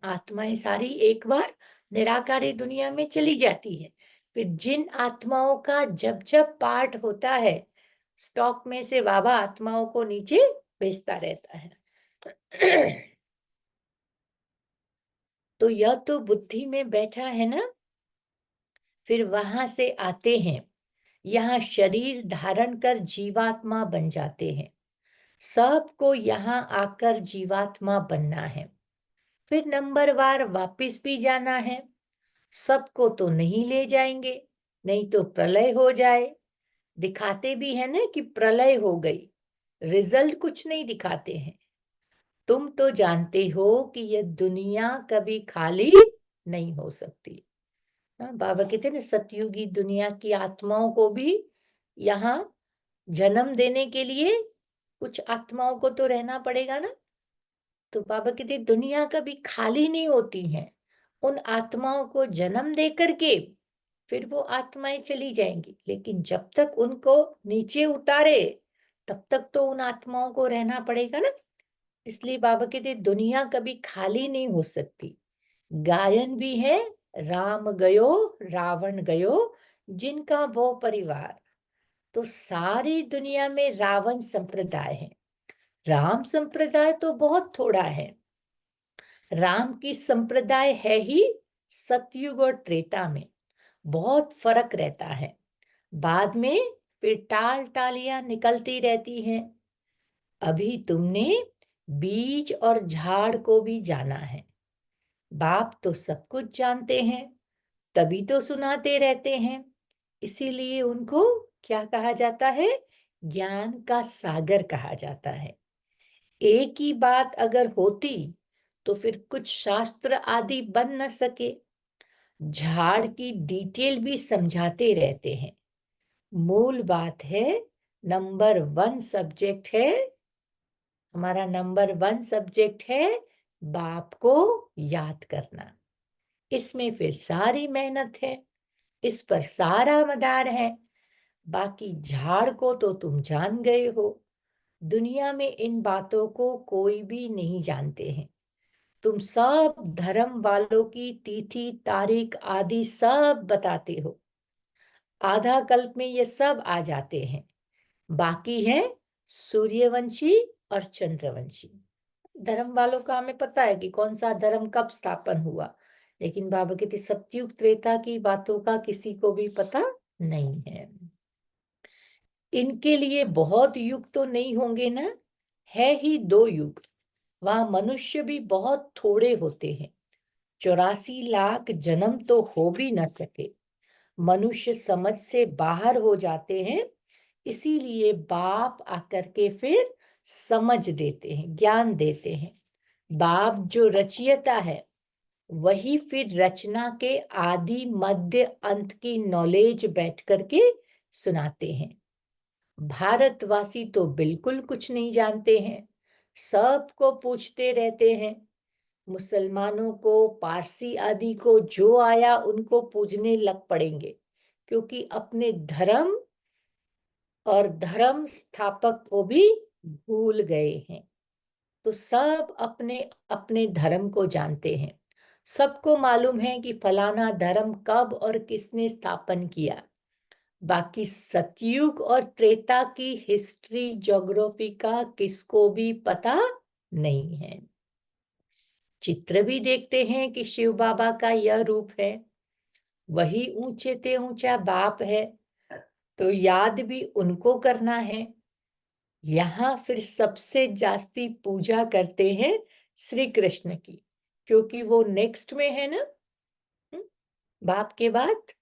आत्माएं सारी एक बार निराकारी दुनिया में चली जाती है। फिर जिन आत्माओं का जब जब पार्ट होता है, स्टॉक में से बाबा आत्माओं को नीचे भेजता रहता है। तो यह तो बुद्धि में बैठा है ना, फिर वहां से आते हैं, यहाँ शरीर धारण कर जीवात्मा बन जाते हैं। सबको यहाँ आकर जीवात्मा बनना है, फिर नंबरवार वापिस भी जाना है। सबको तो नहीं ले जाएंगे, नहीं तो प्रलय हो जाए। दिखाते भी है ना कि प्रलय हो गई, रिजल्ट कुछ नहीं दिखाते हैं। तुम तो जानते हो कि यह दुनिया कभी खाली नहीं हो सकती। बाबा कहते ना सतयुगी दुनिया की आत्माओं को भी यहाँ जन्म देने के लिए कुछ आत्माओं को तो रहना पड़ेगा ना। तो बाबा कहते दुनिया कभी खाली नहीं होती है। उन आत्माओं को जन्म दे करके फिर वो आत्माएं चली जाएंगी, लेकिन जब तक उनको नीचे उतारे तब तक तो उन आत्माओं को रहना पड़ेगा ना। इसलिए बाबा कहते दुनिया कभी खाली नहीं हो सकती। गायन भी है, राम गयो रावण गयो, जिनका वो परिवार। तो सारी दुनिया में रावण संप्रदाय है, राम संप्रदाय तो बहुत थोड़ा है। राम की संप्रदाय है ही सतयुग और त्रेता में, बहुत फर्क रहता है। बाद में फिर टाल टालियां निकलती रहती हैं। अभी तुमने बीज और झाड़ को भी जाना है। बाप तो सब कुछ जानते हैं, तभी तो सुनाते रहते हैं। इसीलिए उनको क्या कहा जाता है? ज्ञान का सागर कहा जाता है। एक ही बात अगर होती तो फिर कुछ शास्त्र आदि बन न सके। झाड़ की डिटेल भी समझाते रहते हैं। मूल बात है, नंबर 1 सब्जेक्ट है, हमारा नंबर 1 सब्जेक्ट है बाप को याद करना। इसमें फिर सारी मेहनत है, इस पर सारा मदार है। बाकी झाड़ को तो तुम जान गए हो। दुनिया में इन बातों को कोई भी नहीं जानते हैं। तुम सब धर्म वालों की तिथि तारीख आदि सब बताते हो। आधा कल्प में ये सब आ जाते हैं। बाकी है सूर्यवंशी और चंद्रवंशी। धर्म वालों का हमें पता है कि कौन सा धर्म कब स्थापन हुआ, लेकिन बाबा कहते सतयुग त्रेता की बातों का किसी को भी पता नहीं है। इनके लिए बहुत युग तो नहीं होंगे ना, है ही 2 युग। वहां मनुष्य भी बहुत थोड़े होते हैं। 84 लाख जन्म तो हो भी न सके। मनुष्य समझ से बाहर हो जाते हैं। इसीलिए बाप आकर के फिर समझ देते हैं, ज्ञान देते हैं। बाप जो रचयिता है वही फिर रचना के आदि मध्य अंत की नॉलेज बैठ करके सुनाते हैं। भारतवासी तो बिल्कुल कुछ नहीं जानते हैं, सबको पूछते रहते हैं। मुसलमानों को, पारसी आदि को जो आया उनको पूजने लग पड़ेंगे, क्योंकि अपने धर्म और धर्म स्थापक को भी भूल गए हैं। तो सब अपने अपने धर्म को जानते हैं। सबको मालूम है कि फलाना धर्म कब और किसने स्थापन किया। बाकी सतयुग और त्रेता की हिस्ट्री, ज्योग्राफी का किसको भी पता नहीं है। चित्र भी देखते हैं कि शिव बाबा का यह रूप है, वही ऊंचे ते ऊंचा बाप है, तो याद भी उनको करना है। यहाँ फिर सबसे जास्ती पूजा करते हैं श्री कृष्ण की, क्योंकि वो नेक्स्ट में है ना। हम्म, बाप के बाद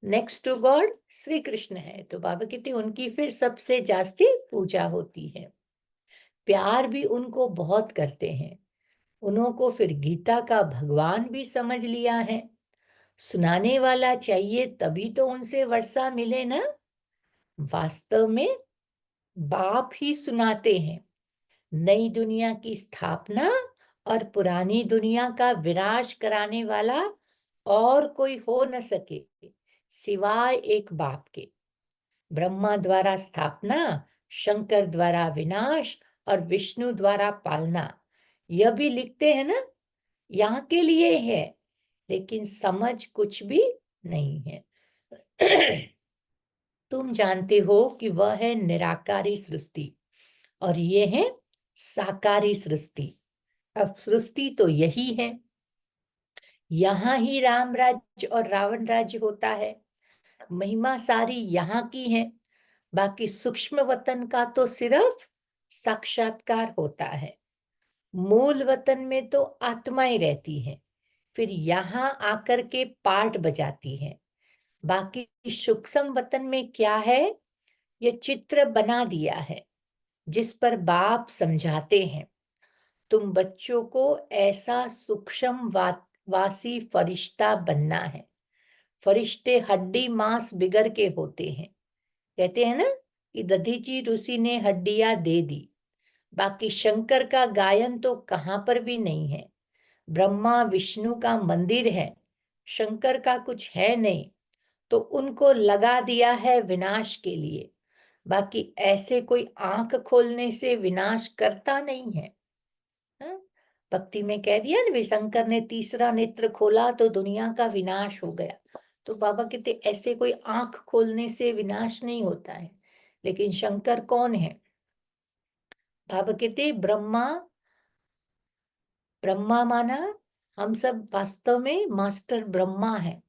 next to God Shri Krishna है, तो बाबा कहते हैं उनकी फिर सबसे जास्ती पूजा होती है। प्यार भी उनको बहुत करते हैं। उनको फिर गीता का भगवान भी समझ लिया है। सुनाने वाला चाहिए तभी तो उनसे वर्षा मिले ना। वास्तव में बाप ही सुनाते हैं। नई दुनिया की स्थापना और पुरानी दुनिया का विनाश कराने वाला और कोई हो न सके सिवाय एक बाप के। ब्रह्मा द्वारा स्थापना, शंकर द्वारा विनाश और विष्णु द्वारा पालना, यह भी लिखते हैं ना, यहाँ के लिए है, लेकिन समझ कुछ भी नहीं है। तुम जानते हो कि वह है निराकारी सृष्टि और ये है साकारी सृष्टि। अब सृष्टि तो यही है, यहाँ ही राम राज्य और रावण राज्य होता है। महिमा सारी यहाँ की है। बाकी सूक्ष्म वतन का तो सिर्फ साक्षात्कार होता है। मूल वतन में तो आत्माएं रहती हैं, फिर यहाँ आकर के पार्ट बजाती हैं। बाकी सूक्ष्म वतन में क्या है, ये चित्र बना दिया है जिस पर बाप समझाते हैं। तुम बच्चों को ऐसा सूक्ष्म वासी फरिश्ता बनना है। फरिश्ते हड्डी मांस बिगर के होते हैं। कहते हैं ना कि दधीची ऋषि ने हड्डियां दे दी। बाकी शंकर का गायन तो कहाँ पर भी नहीं है। ब्रह्मा विष्णु का मंदिर है, शंकर का कुछ है नहीं, तो उनको लगा दिया है विनाश के लिए। बाकी ऐसे कोई आंख खोलने से विनाश करता नहीं है। हाँ? भक्ति में कह दिया ना, शंकर ने तीसरा नेत्र खोला तो दुनिया का विनाश हो गया। तो बाबा कहते ऐसे कोई आंख खोलने से विनाश नहीं होता है। लेकिन शंकर कौन है? बाबा कहते ब्रह्मा। ब्रह्मा माना हम सब वास्तव में मास्टर ब्रह्मा है।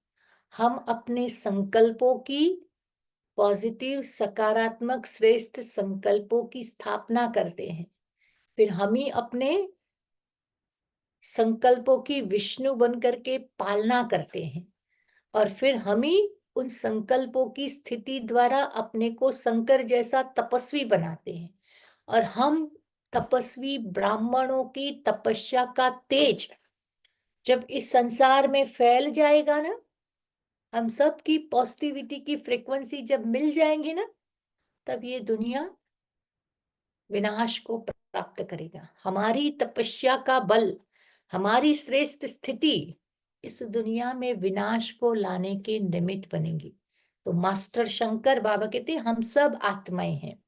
हम अपने संकल्पों की, पॉजिटिव सकारात्मक श्रेष्ठ संकल्पों की स्थापना करते हैं। फिर हम ही अपने संकल्पों की विष्णु बनकर के पालना करते हैं, और फिर हम ही उन संकल्पों की स्थिति द्वारा अपने को शंकर जैसा तपस्वी बनाते हैं। और हम तपस्वी ब्राह्मणों की तपस्या का तेज जब इस संसार में फैल जाएगा ना, हम सब की पॉजिटिविटी की फ्रीक्वेंसी जब मिल जाएंगी ना, तब ये दुनिया विनाश को प्राप्त करेगा। हमारी तपस्या का बल, हमारी श्रेष्ठ स्थिति इस दुनिया में विनाश को लाने के निमित्त बनेगी। तो मास्टर शंकर बाबा कहते हम सब आत्माएं हैं।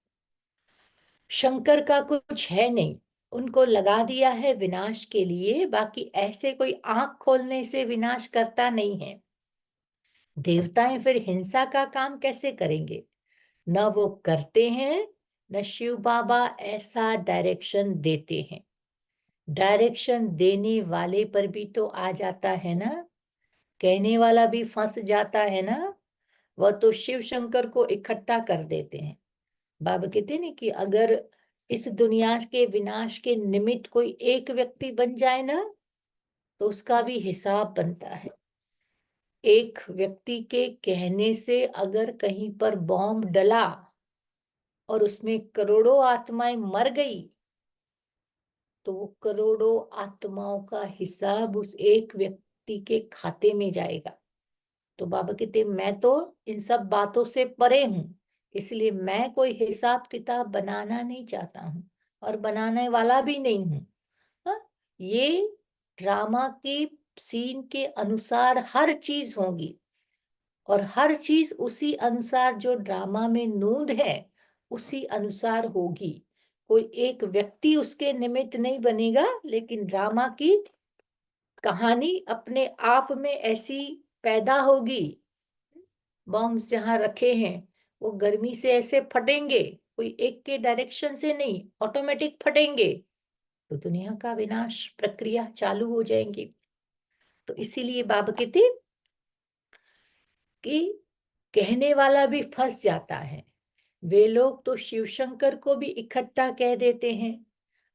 शंकर का कुछ है नहीं, उनको लगा दिया है विनाश के लिए। बाकी ऐसे कोई आंख खोलने से विनाश करता नहीं है। देवताएं फिर हिंसा का काम कैसे करेंगे? न वो करते हैं, न शिव बाबा ऐसा डायरेक्शन देते हैं। डायरेक्शन देने वाले पर भी तो आ जाता है ना, कहने वाला भी फंस जाता है ना। वह तो शिव शंकर को इकट्ठा कर देते हैं। बाबा कहते हैं कि अगर इस दुनिया के विनाश के निमित्त कोई एक व्यक्ति बन जाए ना, तो उसका भी हिसाब बनता है। एक व्यक्ति के कहने से अगर कहीं पर बॉम्ब डला और उसमें करोड़ों आत्माएं मर गई, तो वो करोड़ों आत्माओं का हिसाब उस एक व्यक्ति के खाते में जाएगा। तो बाबा कहते मैं तो इन सब बातों से परे हूं, इसलिए मैं कोई हिसाब किताब बनाना नहीं चाहता हूं और बनाने वाला भी नहीं हूं। हाँ, ये ड्रामा के सीन के अनुसार हर चीज होगी और हर चीज उसी अनुसार जो ड्रामा में नूंद है उसी अनुसार होगी। कोई एक व्यक्ति उसके निमित्त नहीं बनेगा, लेकिन ड्रामा की कहानी अपने आप में ऐसी पैदा होगी। बॉम्ब्स जहां रखे हैं वो गर्मी से ऐसे फटेंगे, कोई एक के डायरेक्शन से नहीं, ऑटोमेटिक फटेंगे, तो दुनिया का विनाश प्रक्रिया चालू हो जाएंगी। तो इसीलिए बाबा कहते कि कहने वाला भी फंस जाता है। वे लोग तो शिव शंकर को भी इकट्ठा कह देते हैं।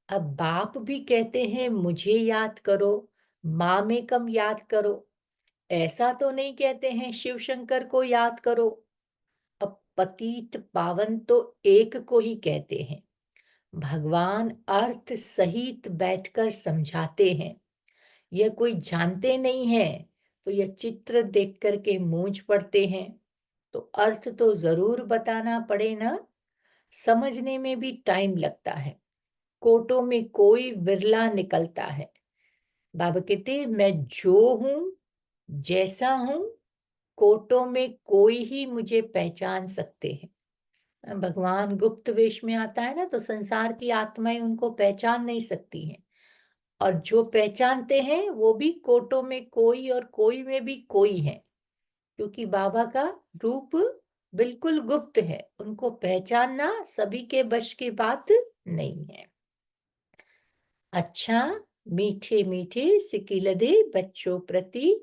अब बाप भी कहते हैं मुझे याद करो, माँ में कम याद करो। ऐसा तो नहीं कहते हैं शिव शंकर को याद करो। अब पतित पावन तो एक को ही कहते हैं। भगवान अर्थ सहित बैठकर समझाते हैं। यह कोई जानते नहीं है तो यह चित्र देख करके मूंझ पड़ते हैं। तो अर्थ तो जरूर बताना पड़े ना, समझने में भी टाइम लगता है। कोटों में कोई विरला निकलता है। बाबा कहते मैं जो हूं, जैसा हूं, कोटों में कोई ही मुझे पहचान सकते हैं। भगवान गुप्त वेश में आता है ना, तो संसार की आत्माएं उनको पहचान नहीं सकती हैं। और जो पहचानते हैं वो भी कोटों में कोई और कोई में भी कोई है, क्योंकि बाबा का रूप बिल्कुल गुप्त है। उनको पहचानना सभी के बश की बात नहीं है। अच्छा, मीठे मीठे सिकिलदे बच्चों प्रति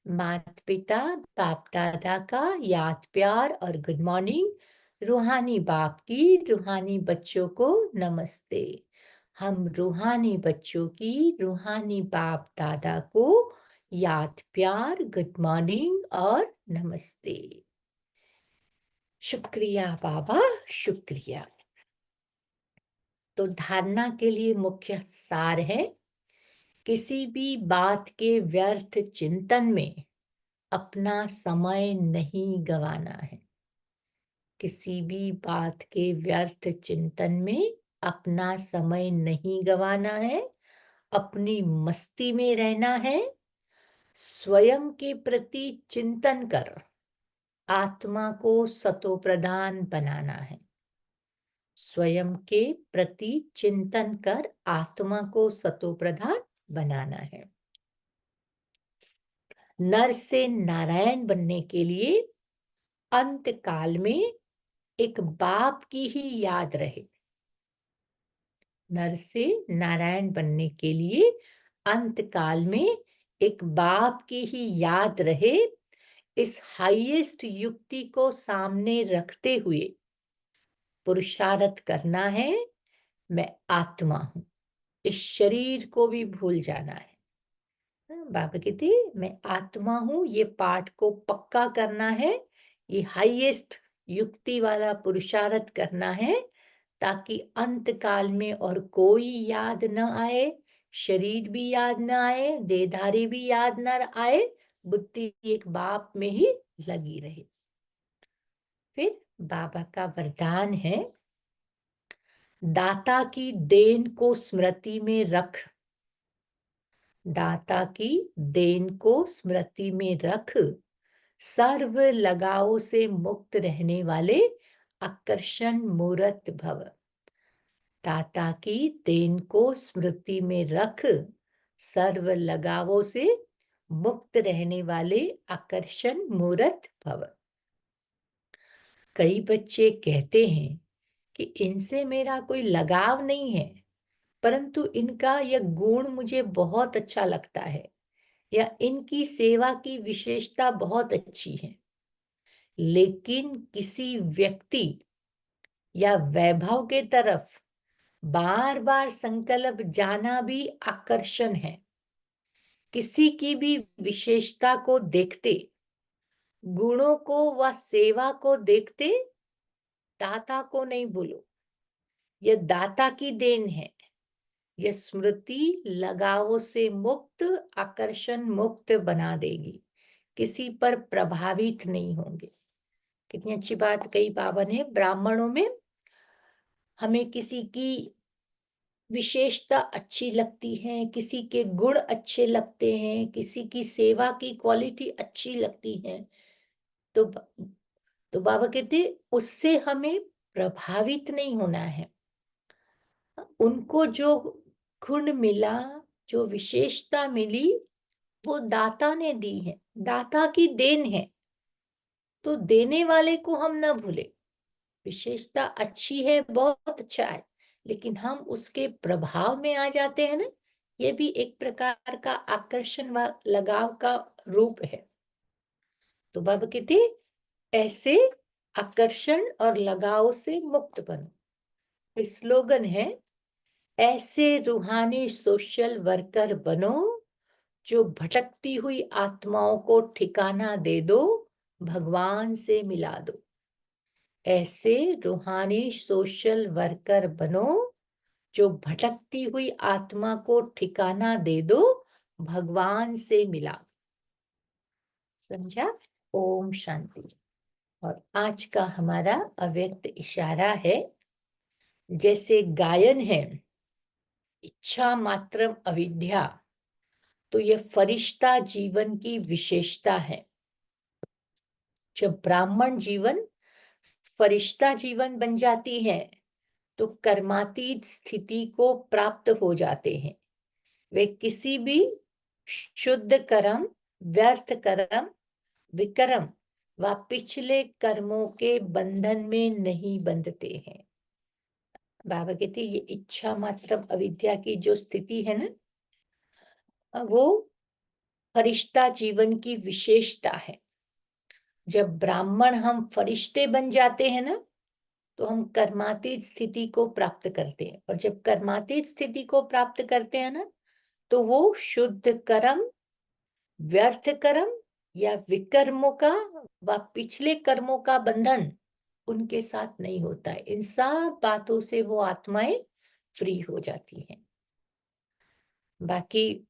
माता पिता बाप दादा का याद प्यार और गुड मॉर्निंग। रूहानी बाप की रूहानी बच्चों को नमस्ते। हम रूहानी बच्चों की रूहानी बाप दादा को याद प्यार, गुड मॉर्निंग और नमस्ते। शुक्रिया बाबा, शुक्रिया। तो धारणा के लिए मुख्य सार है, किसी भी बात के व्यर्थ चिंतन में अपना समय नहीं गंवाना है। किसी भी बात के व्यर्थ चिंतन में अपना समय नहीं गंवाना है। अपनी मस्ती में रहना है। स्वयं के प्रति चिंतन कर आत्मा को सतो प्रधान बनाना है। स्वयं के प्रति चिंतन कर आत्मा को सतो प्रधान बनाना है। नर से नारायण बनने के लिए अंत काल में एक बाप की ही याद रहे। नर से नारायण बनने के लिए अंत काल में एक बाप की ही याद रहे। इस हाईएस्ट युक्ति को सामने रखते हुए पुरुषार्थ करना है। मैं आत्मा हूं, इस शरीर को भी भूल जाना है। बाबा कहते मैं आत्मा हूं, ये पाठ को पक्का करना है। ये हाईएस्ट युक्ति वाला पुरुषार्थ करना है, ताकि अंत काल में और कोई याद न आए, शरीर भी याद न आए, देहधारी भी याद न आए, बुद्धि एक बाप में ही लगी रहे। फिर बाबा का वरदान है, दाता की देन को स्मृति में रख। दाता की देन को स्मृति में रख, सर्व लगाव से मुक्त रहने वाले आकर्षण मूर्त भव। दाता की देन को स्मृति में रख, सर्व लगावों से मुक्त रहने वाले आकर्षण मूर्त भव। कई बच्चे कहते हैं कि इनसे मेरा कोई लगाव नहीं है, परंतु इनका यह गुण मुझे बहुत अच्छा लगता है, या इनकी सेवा की विशेषता बहुत अच्छी है। लेकिन किसी व्यक्ति या वैभव के तरफ बार बार संकल्प जाना भी आकर्षण है। किसी की भी विशेषता को देखते, गुणों को व सेवा को देखते, दाता को नहीं भूलो। यह दाता की देन है। यह स्मृति लगावों से मुक्त, आकर्षण मुक्त बना देगी। किसी पर प्रभावित नहीं होंगे। कितनी अच्छी बात कही बाबा ने। ब्राह्मणों में हमें किसी की विशेषता अच्छी लगती है, किसी के गुण अच्छे लगते हैं, किसी की सेवा की क्वालिटी अच्छी लगती है, तो बाबा कहते उससे हमें प्रभावित नहीं होना है। उनको जो गुण मिला, जो विशेषता मिली, वो दाता ने दी है, दाता की देन है, तो देने वाले को हम ना भूले। विशेषता अच्छी है, बहुत अच्छा है, लेकिन हम उसके प्रभाव में आ जाते हैं ना, ये भी एक प्रकार का आकर्षण व लगाव का रूप है। तो बाबा कहते ऐसे आकर्षण और लगाव से मुक्त बनो। स्लोगन है, ऐसे रूहानी सोशल वर्कर बनो जो भटकती हुई आत्माओं को ठिकाना दे दो, भगवान से मिला दो। ऐसे रूहानी सोशल वर्कर बनो जो भटकती हुई आत्मा को ठिकाना दे दो, भगवान से मिला। समझा? ओम शांति। और आज का हमारा अव्यक्त इशारा है, जैसे गायन है इच्छा मात्रम अविद्या, तो ये फरिश्ता जीवन की विशेषता है। जब ब्राह्मण जीवन फरिश्ता जीवन बन जाती है, तो कर्मातीत स्थिति को प्राप्त हो जाते हैं। वे किसी भी शुद्ध कर्म, व्यर्थ कर्म, विकर्म व पिछले कर्मों के बंधन में नहीं बंधते हैं। बाबा कहते ये इच्छा मात्र अविद्या की जो स्थिति है ना, वो फरिश्ता जीवन की विशेषता है। जब ब्राह्मण हम फरिश्ते बन जाते हैं ना, तो हम कर्मातीत स्थिति को प्राप्त करते हैं। और जब कर्मातीत स्थिति को प्राप्त करते हैं ना, तो वो शुद्ध कर्म, व्यर्थ कर्म या विकर्मों का व पिछले कर्मों का बंधन उनके साथ नहीं होता है। इन सब बातों से वो आत्माएं फ्री हो जाती हैं। बाकी